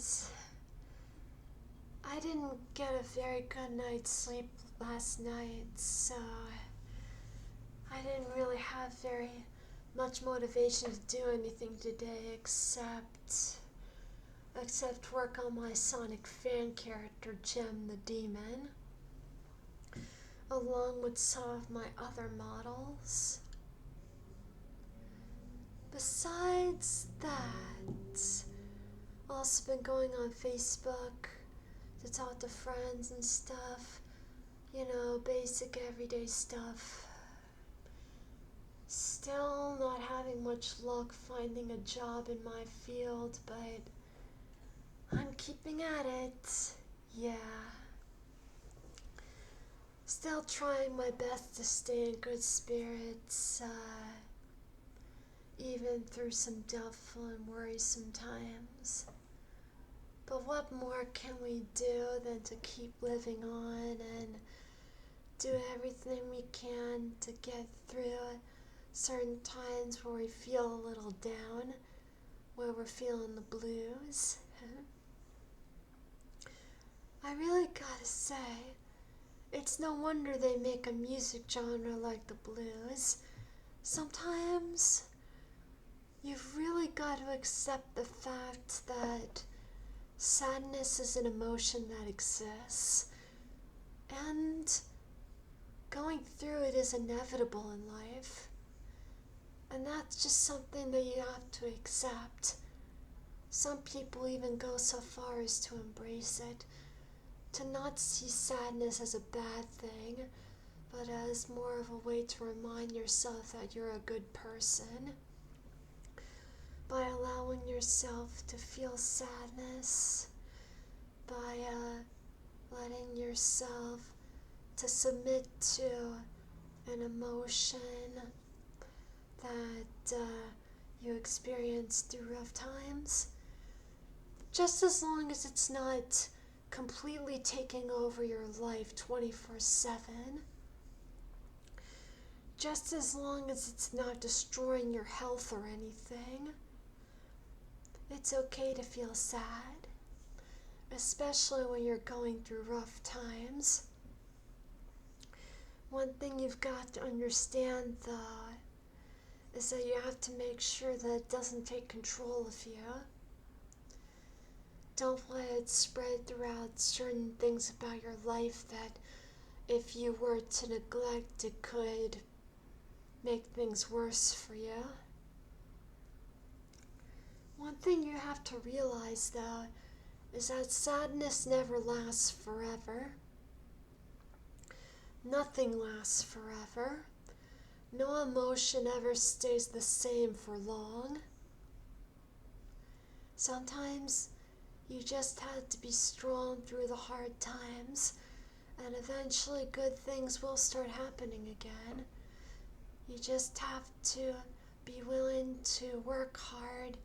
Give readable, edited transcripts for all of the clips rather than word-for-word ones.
guys. I didn't get a very good night's sleep last night, so I didn't really have very much motivation to do anything today except work on my Sonic fan character, Gem the Demon, along with some of my other models. Besides that, also been going on Facebook to talk to friends and stuff. Basic everyday stuff. Still not having much luck finding a job in my field, but I'm keeping at it. Yeah. Still trying my best to stay in good spirits, even through some doubtful and worrisome times. But what more can we do than to keep living on and do everything we can to get through certain times where we feel a little down, where we're feeling the blues. I really gotta say, it's no wonder they make a music genre like the blues. Sometimes you've really got to accept the fact that sadness is an emotion that exists, and going through it is inevitable in life. And that's just something that you have to accept. Some people even go so far as to embrace it, to not see sadness as a bad thing, but as more of a way to remind yourself that you're a good person. By allowing yourself to feel sadness, by letting yourself to submit to an emotion that you experience through rough times, just as long as it's not completely taking over your life 24/7, just as long as it's not destroying your health or anything. It's okay to feel sad, especially when you're going through rough times. One thing you've got to understand, though, is that you have to make sure that it doesn't take control of you. Don't let it spread throughout certain things about your life that, if you were to neglect, it could make things worse for you. One thing you have to realize, though, is that sadness never lasts forever. Nothing lasts forever. No emotion ever stays the same for long. Sometimes you just have to be strong through the hard times, and eventually good things will start happening again. You just have to be willing to work hard,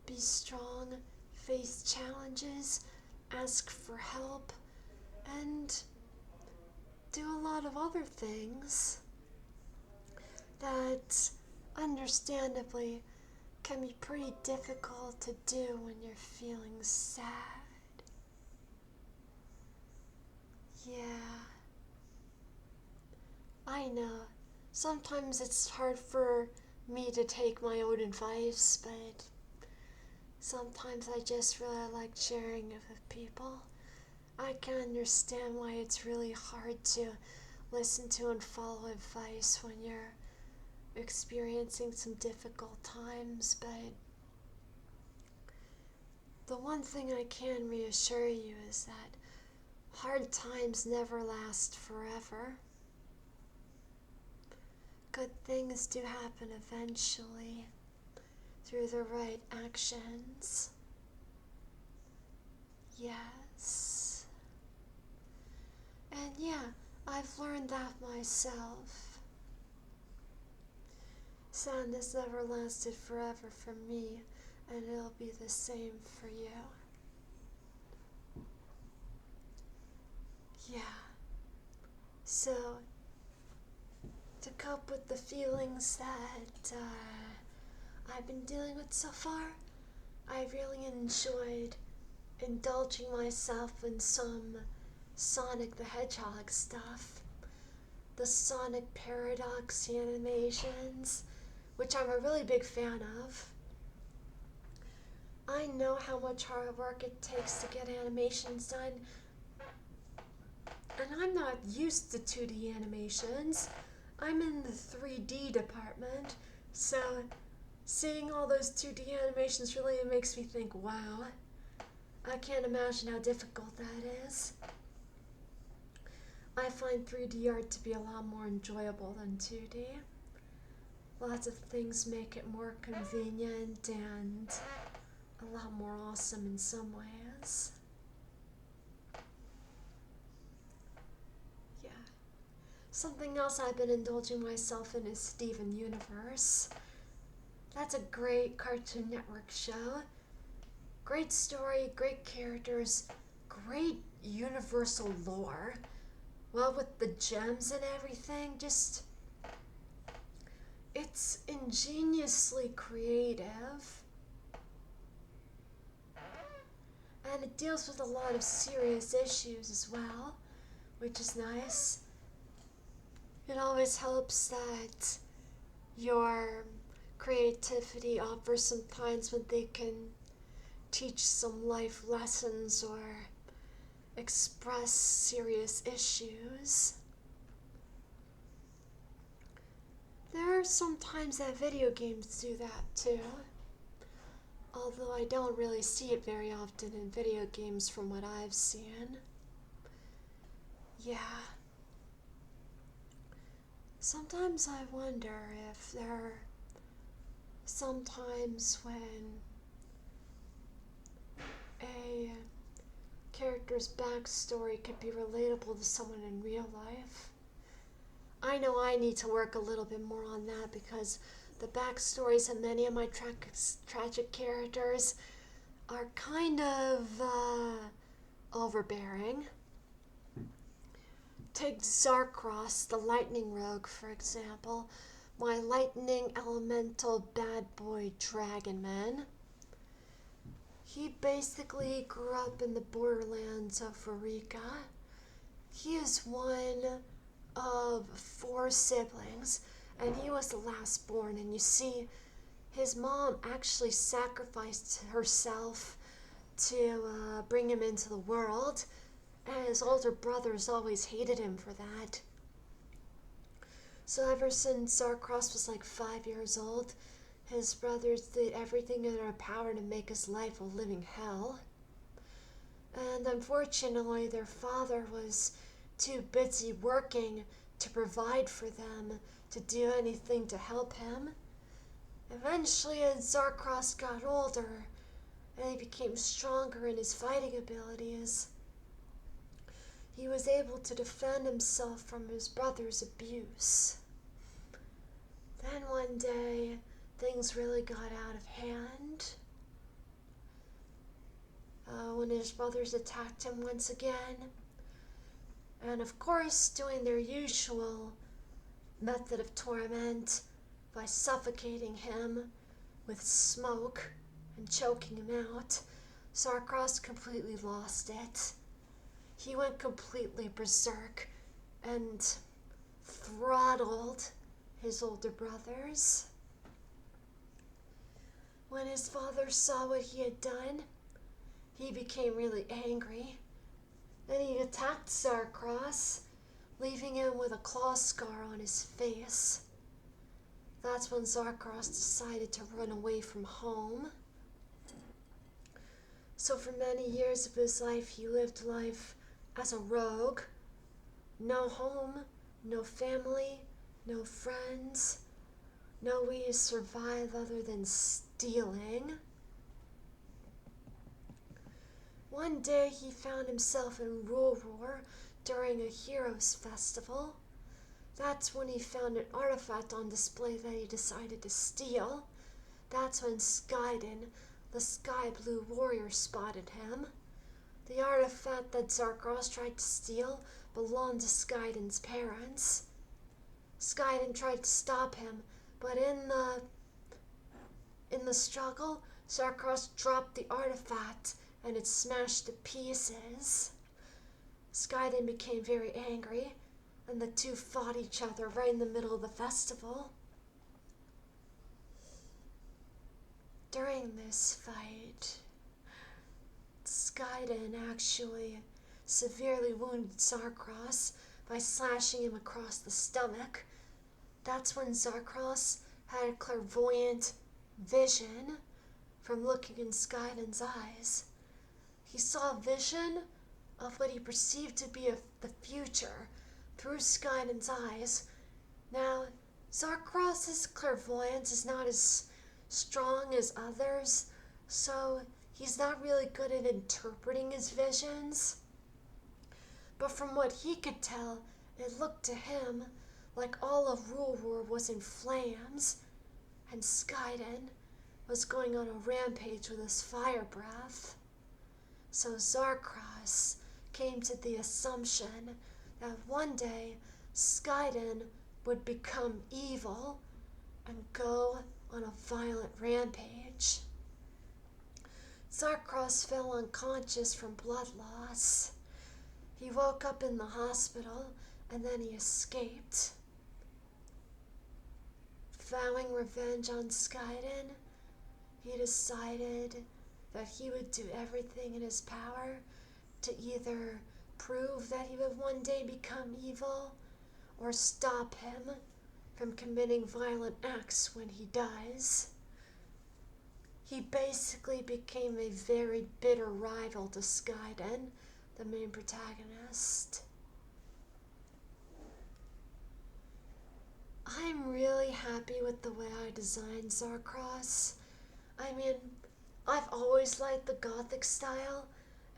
be strong, face challenges, ask for help, and do a lot of other things that understandably can be pretty difficult to do when you're feeling sad. Yeah, I know. Sometimes it's hard for me to take my own advice, but sometimes I just really like sharing it with people. I can understand why it's really hard to listen to and follow advice when you're experiencing some difficult times, but the one thing I can reassure you is that hard times never last forever. Good things do happen eventually through the right actions. Yes. And yeah, I've learned that myself. Sadness never lasted forever for me, and it'll be the same for you. Yeah. So, to cope with the feelings that I've been dealing with so far, I really enjoyed indulging myself in some Sonic the Hedgehog stuff. The Sonic Paradox animations, which I'm a really big fan of. I know how much hard work it takes to get animations done, and I'm not used to 2D animations. I'm in the 3D department, so seeing all those 2D animations really makes me think, wow, I can't imagine how difficult that is. I find 3D art to be a lot more enjoyable than 2D. Lots of things make it more convenient and a lot more awesome in some ways. Yeah. Something else I've been indulging myself in is Steven Universe. That's a great Cartoon Network show. Great story, great characters, great universal lore. Well, with the gems and everything, it's ingeniously creative. And it deals with a lot of serious issues as well, which is nice. It always helps that your creativity offers some times when they can teach some life lessons or express serious issues. There are some times that video games do that too, although I don't really see it very often in video games from what I've seen. Yeah. Sometimes I wonder if there are some times when a character's backstory could be relatable to someone in real life. I know I need to work a little bit more on that because the backstories of many of my tragic characters are kind of overbearing. Take Zarkross, the lightning rogue, for example, my lightning elemental bad boy dragonman. He basically grew up in the borderlands of Eureka. He is one of 4 siblings, and he was the last born. And you see, his mom actually sacrificed herself to bring him into the world, and his older brothers always hated him for that. So ever since Zarkross was like 5 years old, his brothers did everything in their power to make his life a living hell. And unfortunately, their father was too busy working to provide for them to do anything to help him. Eventually, as Zarkross got older and he became stronger in his fighting abilities, he was able to defend himself from his brother's abuse. Then one day, things really got out of hand. When his brothers attacked him once again, and of course doing their usual method of torment by suffocating him with smoke and choking him out, Zarkross completely lost it. He went completely berserk and throttled his older brothers. When his father saw what he had done, he became really angry. Then he attacked Zarkross, leaving him with a claw scar on his face. That's when Zarkross decided to run away from home. So for many years of his life, he lived life as a rogue. No home, no family, no friends, no way to survive other than stealing. One day he found himself in Rulroar during a Heroes Festival. That's when he found an artifact on display that he decided to steal. That's when Skyden, the Sky Blue Warrior, spotted him. The artifact that Zarkross tried to steal belonged to Skyden's parents. Skyden tried to stop him, but in the struggle, Zarkross dropped the artifact and it smashed to pieces. Skyden became very angry, and the two fought each other right in the middle of the festival. During this fight, Skyden actually severely wounded Zarkros by slashing him across the stomach. That's when Zarkros had a clairvoyant vision from looking in Skyden's eyes. He saw a vision of what he perceived to be the future through Skyden's eyes. Now, Zarkros's clairvoyance is not as strong as others, so he's not really good at interpreting his visions. But from what he could tell, it looked to him like all of Rulewar was in flames, and Skyden was going on a rampage with his fire breath. So Zarkros came to the assumption that one day Skyden would become evil and go on a violent rampage. Zarkros fell unconscious from blood loss. He woke up in the hospital and then he escaped. Vowing revenge on Skyden, he decided that he would do everything in his power to either prove that he would one day become evil or stop him from committing violent acts when he does. He basically became a very bitter rival to Skyden, the main protagonist. I'm really happy with the way I designed Zarkros. I mean, I've always liked the gothic style,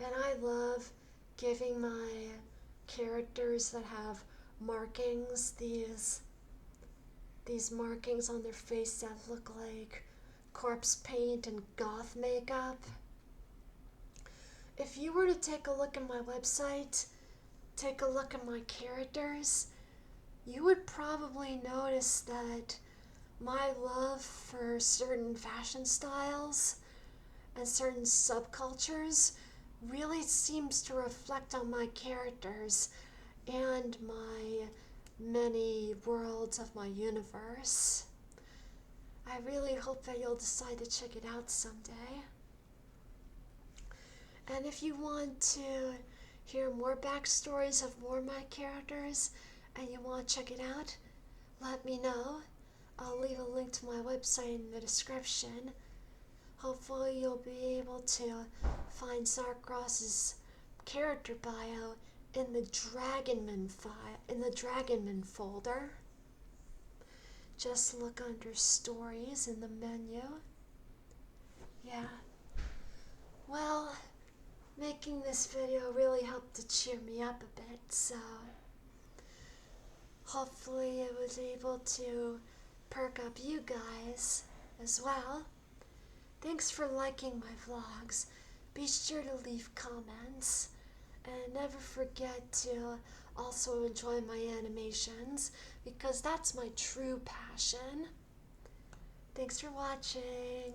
and I love giving my characters that have markings, these markings on their face that look like corpse paint and goth makeup. If you were to take a look at my website, take a look at my characters, you would probably notice that my love for certain fashion styles and certain subcultures really seems to reflect on my characters and my many worlds of my universe. I really hope that you'll decide to check it out someday. And if you want to hear more backstories of more of my characters and you want to check it out, let me know. I'll leave a link to my website in the description. Hopefully you'll be able to find Zarkros's character bio in the Dragonman folder. Just look under stories in the menu. Yeah. Well, making this video really helped to cheer me up a bit, so hopefully it was able to perk up you guys as well. Thanks for liking my vlogs. Be sure to leave comments and never forget to also enjoy my animations because that's my true passion. Thanks for watching.